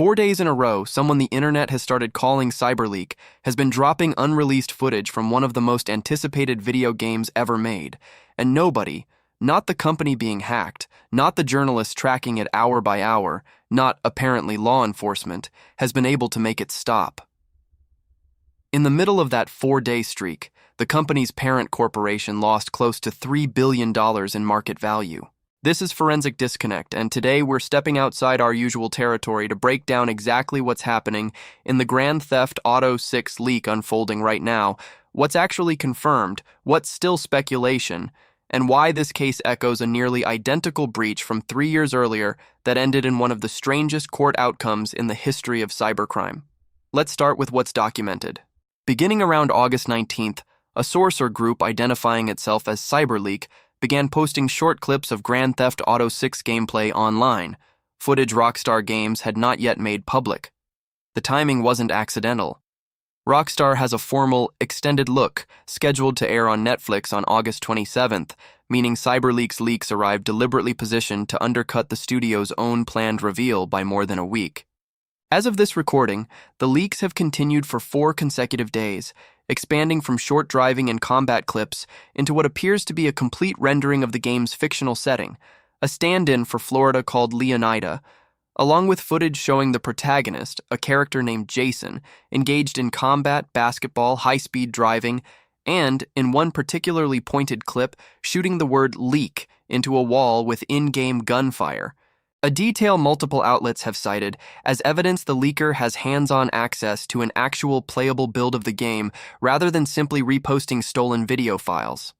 4 days in a row, someone the internet has started calling Cyberleek has been dropping unreleased footage from one of the most anticipated video games ever made, and nobody, not the company being hacked, not the journalists tracking it hour by hour, not, apparently, law enforcement, has been able to make it stop. In the middle of that 4-day streak, the company's parent corporation lost close to $3 billion in market value. This is Forensic Disconnect, and today we're stepping outside our usual territory to break down exactly what's happening in the Grand Theft Auto 6 leak unfolding right now, what's actually confirmed, what's still speculation, and why this case echoes a nearly identical breach from 3 years earlier that ended in one of the strangest court outcomes in the history of cybercrime. Let's start with what's documented. Beginning around August 19th, a source or group identifying itself as Cyberleek began posting short clips of Grand Theft Auto 6 gameplay online, footage Rockstar Games had not yet made public. The timing wasn't accidental. Rockstar has a formal, extended look scheduled to air on Netflix on August 27th, meaning Cyberleek's leaks arrived deliberately positioned to undercut the studio's own planned reveal by more than a week. As of this recording, the leaks have continued for 4 consecutive days, expanding from short driving and combat clips into what appears to be a complete rendering of the game's fictional setting, a stand-in for Florida called Leonida, along with footage showing the protagonist, a character named Jason, engaged in combat, basketball, high-speed driving, and, in one particularly pointed clip, shooting the word leak into a wall with in-game gunfire. A detail multiple outlets have cited as evidence the leaker has hands-on access to an actual playable build of the game rather than simply reposting stolen video files.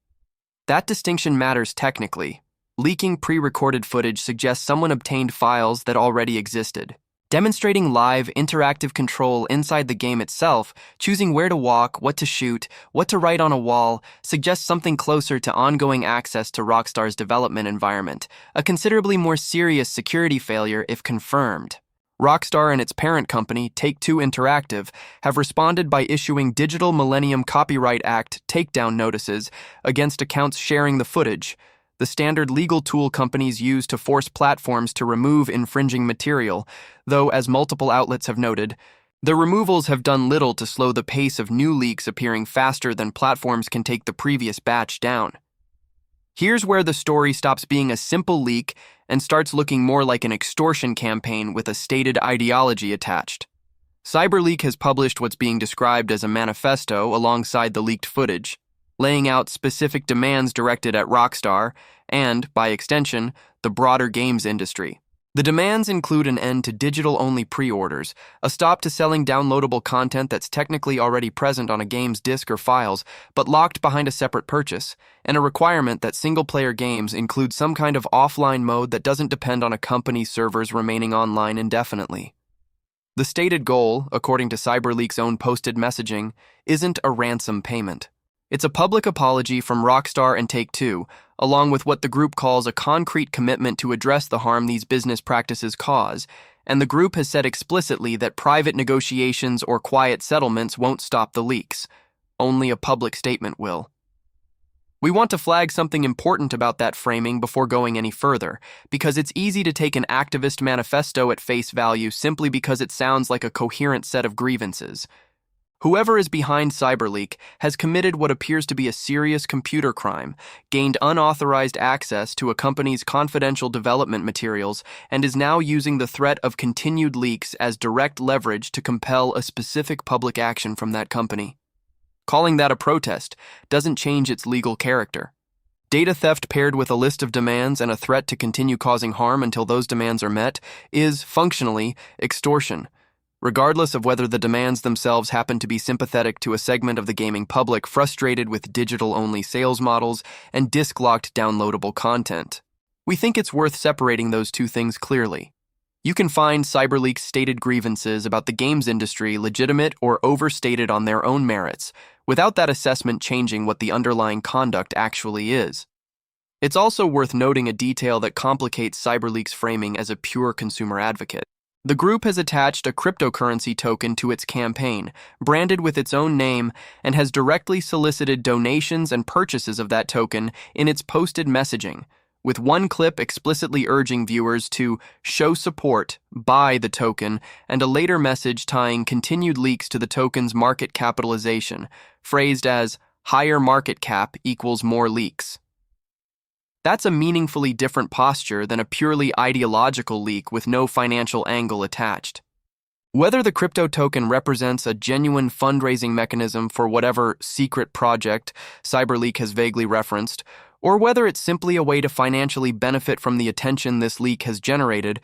That distinction matters technically. Leaking pre-recorded footage suggests someone obtained files that already existed. Demonstrating live, interactive control inside the game itself, choosing where to walk, what to shoot, what to write on a wall, suggests something closer to ongoing access to Rockstar's development environment, a considerably more serious security failure if confirmed. Rockstar and its parent company, Take-Two Interactive, have responded by issuing Digital Millennium Copyright Act takedown notices against accounts sharing the footage, the standard legal tool companies use to force platforms to remove infringing material, though, as multiple outlets have noted, the removals have done little to slow the pace of new leaks appearing faster than platforms can take the previous batch down. Here's where the story stops being a simple leak and starts looking more like an extortion campaign with a stated ideology attached. Cyberleek has published what's being described as a manifesto alongside the leaked footage, laying out specific demands directed at Rockstar and, by extension, the broader games industry. The demands include an end to digital-only pre-orders, a stop to selling downloadable content that's technically already present on a game's disk or files, but locked behind a separate purchase, and a requirement that single-player games include some kind of offline mode that doesn't depend on a company's servers remaining online indefinitely. The stated goal, according to Cyberleek's own posted messaging, isn't a ransom payment. It's a public apology from Rockstar and Take-Two, along with what the group calls a concrete commitment to address the harm these business practices cause, and the group has said explicitly that private negotiations or quiet settlements won't stop the leaks. Only a public statement will. We want to flag something important about that framing before going any further, because it's easy to take an activist manifesto at face value simply because it sounds like a coherent set of grievances. Whoever is behind Cyberleek has committed what appears to be a serious computer crime, gained unauthorized access to a company's confidential development materials, and is now using the threat of continued leaks as direct leverage to compel a specific public action from that company. Calling that a protest doesn't change its legal character. Data theft paired with a list of demands and a threat to continue causing harm until those demands are met is, functionally, extortion. Regardless of whether the demands themselves happen to be sympathetic to a segment of the gaming public frustrated with digital-only sales models and disk-locked downloadable content. We think it's worth separating those two things clearly. You can find Cyberleek's stated grievances about the games industry legitimate or overstated on their own merits, without that assessment changing what the underlying conduct actually is. It's also worth noting a detail that complicates Cyberleek's framing as a pure consumer advocate. The group has attached a cryptocurrency token to its campaign, branded with its own name, and has directly solicited donations and purchases of that token in its posted messaging, with one clip explicitly urging viewers to show support, buy the token, and a later message tying continued leaks to the token's market capitalization, phrased as higher market cap equals more leaks. That's a meaningfully different posture than a purely ideological leak with no financial angle attached. Whether the crypto token represents a genuine fundraising mechanism for whatever secret project Cyberleek has vaguely referenced, or whether it's simply a way to financially benefit from the attention this leak has generated,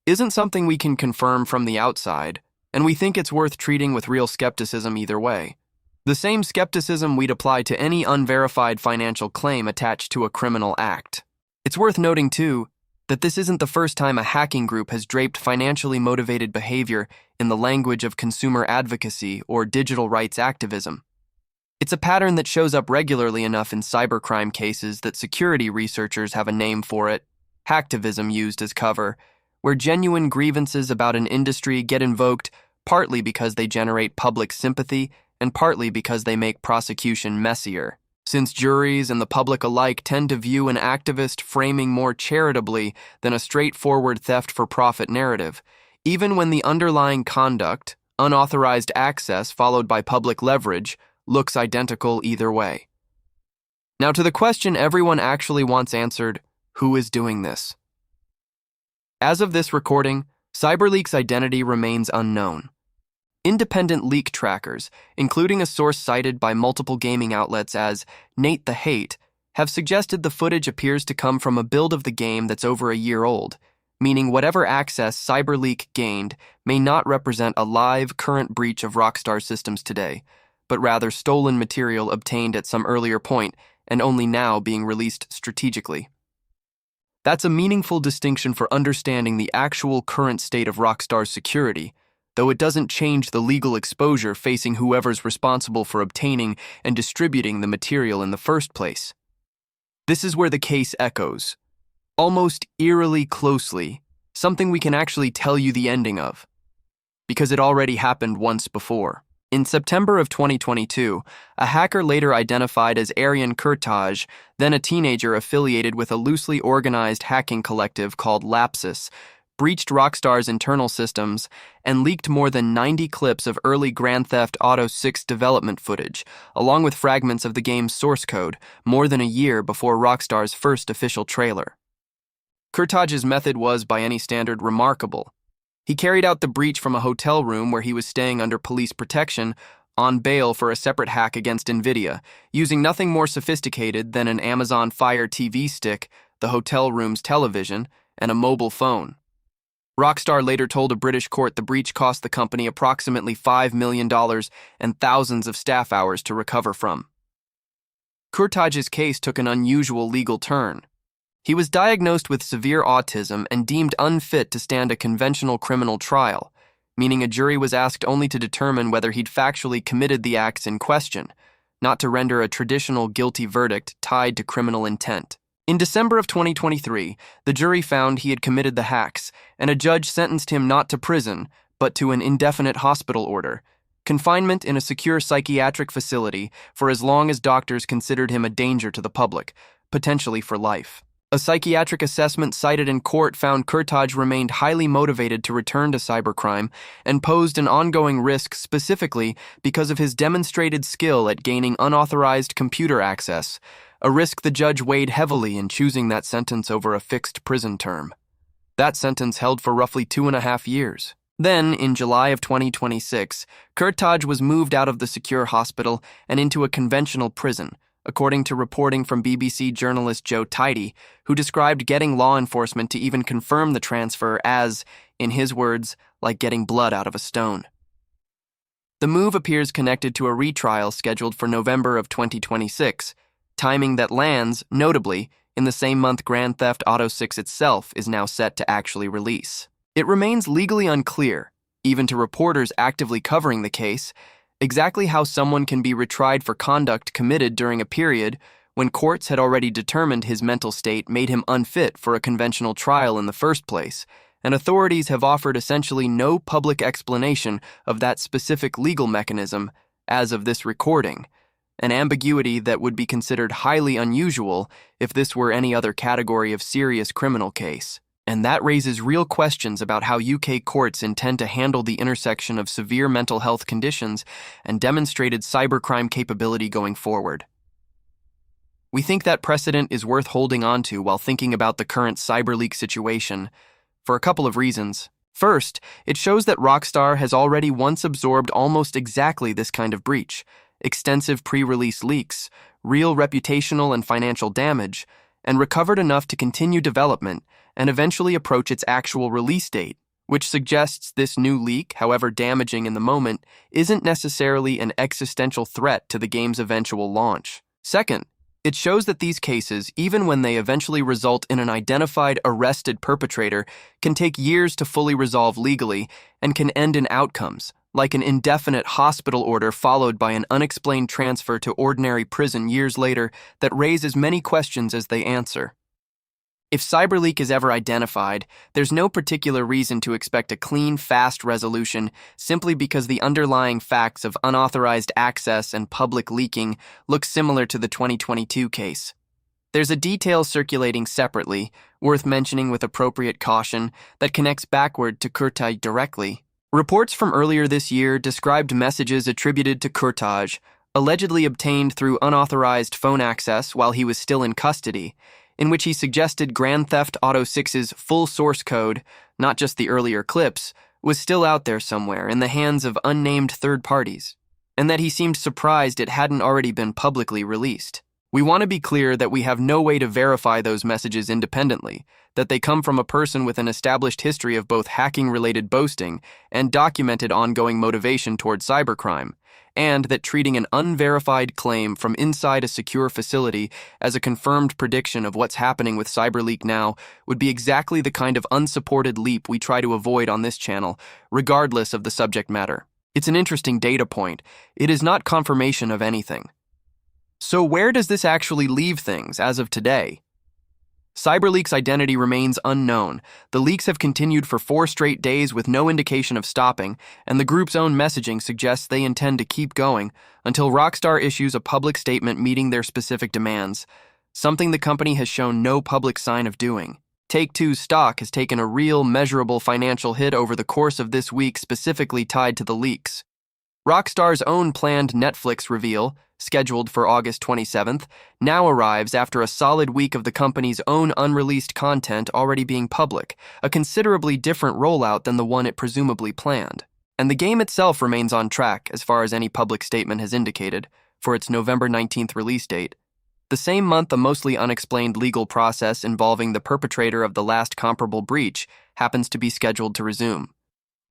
isn't something we can confirm from the outside, and we think it's worth treating with real skepticism either way. The same skepticism we'd apply to any unverified financial claim attached to a criminal act. It's worth noting, too, that this isn't the first time a hacking group has draped financially motivated behavior in the language of consumer advocacy or digital rights activism. It's a pattern that shows up regularly enough in cybercrime cases that security researchers have a name for it, hacktivism used as cover, where genuine grievances about an industry get invoked partly because they generate public sympathy and partly because they make prosecution messier. Since juries and the public alike tend to view an activist framing more charitably than a straightforward theft-for-profit narrative, even when the underlying conduct, unauthorized access followed by public leverage, looks identical either way. Now to the question everyone actually wants answered, who is doing this? As of this recording, Cyberleek's identity remains unknown. Independent leak trackers, including a source cited by multiple gaming outlets as Nate the Hate, have suggested the footage appears to come from a build of the game that's over a year old, meaning whatever access Cyberleek gained may not represent a live, current breach of Rockstar systems today, but rather stolen material obtained at some earlier point and only now being released strategically. That's a meaningful distinction for understanding the actual current state of Rockstar's security, though it doesn't change the legal exposure facing whoever's responsible for obtaining and distributing the material in the first place. This is where the case echoes, almost eerily closely, something we can actually tell you the ending of, because it already happened once before. In September of 2022, a hacker later identified as Aryan Kurtaj, then a teenager affiliated with a loosely organized hacking collective called Lapsus, breached Rockstar's internal systems and leaked more than 90 clips of early Grand Theft Auto 6 development footage, along with fragments of the game's source code, more than a year before Rockstar's first official trailer. Kurtaj's method was, by any standard, remarkable. He carried out the breach from a hotel room where he was staying under police protection, on bail for a separate hack against NVIDIA, using nothing more sophisticated than an Amazon Fire TV stick, the hotel room's television, and a mobile phone. Rockstar later told a British court the breach cost the company approximately $5 million and thousands of staff hours to recover from. Kurtaj's case took an unusual legal turn. He was diagnosed with severe autism and deemed unfit to stand a conventional criminal trial, meaning a jury was asked only to determine whether he'd factually committed the acts in question, not to render a traditional guilty verdict tied to criminal intent. In December of 2023, the jury found he had committed the hacks, and a judge sentenced him not to prison, but to an indefinite hospital order, confinement in a secure psychiatric facility for as long as doctors considered him a danger to the public, potentially for life. A psychiatric assessment cited in court found Kurtaj remained highly motivated to return to cybercrime and posed an ongoing risk specifically because of his demonstrated skill at gaining unauthorized computer access, a risk the judge weighed heavily in choosing that sentence over a fixed prison term. That sentence held for roughly 2.5 years. Then, in July of 2026, Kurtaj was moved out of the secure hospital and into a conventional prison, according to reporting from BBC journalist Joe Tidy, who described getting law enforcement to even confirm the transfer as, in his words, like getting blood out of a stone. The move appears connected to a retrial scheduled for November of 2026, timing that lands, notably, in the same month Grand Theft Auto 6 itself is now set to actually release. It remains legally unclear, even to reporters actively covering the case, exactly how someone can be retried for conduct committed during a period when courts had already determined his mental state made him unfit for a conventional trial in the first place, and authorities have offered essentially no public explanation of that specific legal mechanism as of this recording, an ambiguity that would be considered highly unusual if this were any other category of serious criminal case. And that raises real questions about how UK courts intend to handle the intersection of severe mental health conditions and demonstrated cybercrime capability going forward. We think that precedent is worth holding on to while thinking about the current Cyberleek situation, for a couple of reasons. First, it shows that Rockstar has already once absorbed almost exactly this kind of breach: extensive pre-release leaks, real reputational and financial damage, and recovered enough to continue development and eventually approach its actual release date, which suggests this new leak, however damaging in the moment, isn't necessarily an existential threat to the game's eventual launch. Second, it shows that these cases, even when they eventually result in an identified, arrested perpetrator, can take years to fully resolve legally and can end in outcomes, like an indefinite hospital order followed by an unexplained transfer to ordinary prison years later, that raise as many questions as they answer. If Cyberleek is ever identified, there's no particular reason to expect a clean, fast resolution simply because the underlying facts of unauthorized access and public leaking look similar to the 2022 case. There's a detail circulating separately, worth mentioning with appropriate caution, that connects backward to Kurtaj directly. Reports from earlier this year described messages attributed to Kurtaj, allegedly obtained through unauthorized phone access while he was still in custody, in which he suggested Grand Theft Auto 6's full source code, not just the earlier clips, was still out there somewhere in the hands of unnamed third parties, and that he seemed surprised it hadn't already been publicly released. We want to be clear that we have no way to verify those messages independently, that they come from a person with an established history of both hacking-related boasting and documented ongoing motivation toward cybercrime, and that treating an unverified claim from inside a secure facility as a confirmed prediction of what's happening with Cyberleek now would be exactly the kind of unsupported leap we try to avoid on this channel, regardless of the subject matter. It's an interesting data point. It is not confirmation of anything. So where does this actually leave things as of today? Cyberleek's identity remains unknown. The leaks have continued for 4 straight days with no indication of stopping, and the group's own messaging suggests they intend to keep going until Rockstar issues a public statement meeting their specific demands, something the company has shown no public sign of doing. Take-Two's stock has taken a real, measurable financial hit over the course of this week specifically tied to the leaks. Rockstar's own planned Netflix reveal, scheduled for August 27th, now arrives after a solid week of the company's own unreleased content already being public, a considerably different rollout than the one it presumably planned. And the game itself remains on track, as far as any public statement has indicated, for its November 19th release date. The same month, a mostly unexplained legal process involving the perpetrator of the last comparable breach happens to be scheduled to resume.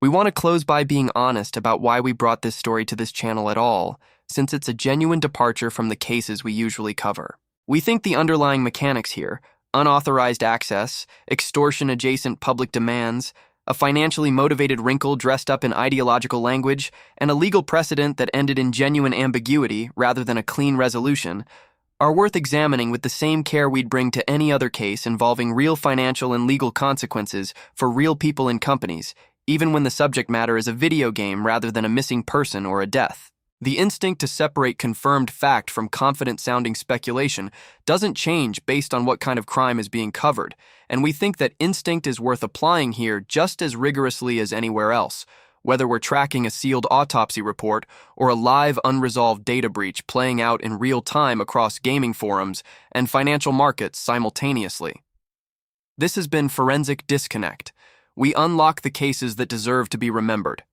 We want to close by being honest about why we brought this story to this channel at all, since it's a genuine departure from the cases we usually cover. We think the underlying mechanics here, unauthorized access, extortion-adjacent public demands, a financially motivated wrinkle dressed up in ideological language, and a legal precedent that ended in genuine ambiguity rather than a clean resolution, are worth examining with the same care we'd bring to any other case involving real financial and legal consequences for real people and companies, even when the subject matter is a video game rather than a missing person or a death. The instinct to separate confirmed fact from confident-sounding speculation doesn't change based on what kind of crime is being covered, and we think that instinct is worth applying here just as rigorously as anywhere else, whether we're tracking a sealed autopsy report or a live unresolved data breach playing out in real time across gaming forums and financial markets simultaneously. This has been Forensic Disconnect. We unlock the cases that deserve to be remembered.